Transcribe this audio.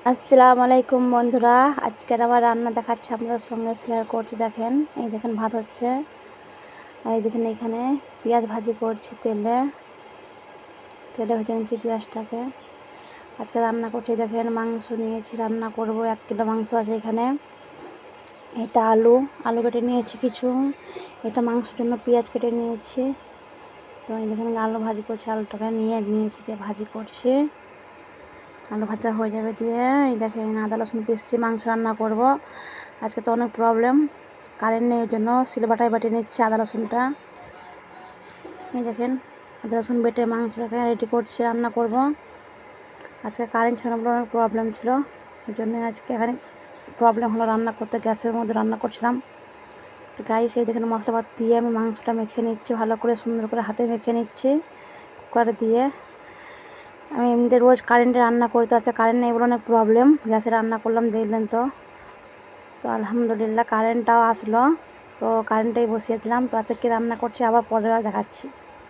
আসসালামু আলাইকুম বন্ধুরা, আজকের আমার রান্না দেখাচ্ছি, আপনাদের সঙ্গে শেয়ার করছি। দেখেন, এই দেখেন ভাত হচ্ছে, আর এই দেখেন এখানে পেঁয়াজ ভাজি করছি। তেলে ভেজে নিচ্ছি পেঁয়াজটাকে। আজকে রান্না করছি। দেখেন মাংস নিয়েছি, রান্না করব। 1 কিলো মাংস আছে এখানে। এটা আলু কেটে নিয়েছি কিছু। এটা মাংসের জন্য পেঁয়াজ কেটে নিয়েছি। তো এই দেখেন আলু ভাজি করছি, আলুটাকে নিয়েছি দিয়ে ভাজি করছি। আলু ভাজা হয়ে যাবে দিয়ে এই দেখেন আদা রসুন পেস্টি মাংস রান্না করব। আজকে তো অনেক প্রবলেম, কারেন্ট নেই, ওই জন্য সিলবাটায় বেটে নিচ্ছি আদা রসুনটা। এই দেখেন আদা রসুন বেটে মাংসটাকে রেডি করছি, রান্না করব। আজকে কারেন্ট ছিল না বলে অনেক প্রবলেম ছিল, ওই জন্য আজকে এখানে প্রবলেম হলো রান্না করতে। গ্যাসের মধ্যে রান্না করছিলাম। তো গাইস, এই দেখেন মশলাপাত দিয়ে আমি মাংসটা মেখে নিচ্ছি, ভালো করে সুন্দর করে হাতে মেখে নিচ্ছি কুকারে দিয়ে। আমি এমনিতে রোজ কারেন্টে রান্না করি, তো আজকে কারেন্ট নেই বলে অনেক প্রবলেম। গ্যাসে রান্না করলাম, দেখলেন তো। তো আলহামদুলিল্লাহ কারেন্টটাও আসলো, তো কারেন্টেই বসিয়ে দিলাম। তো আজকে কী রান্না করছি আবার পরে দেখাচ্ছি।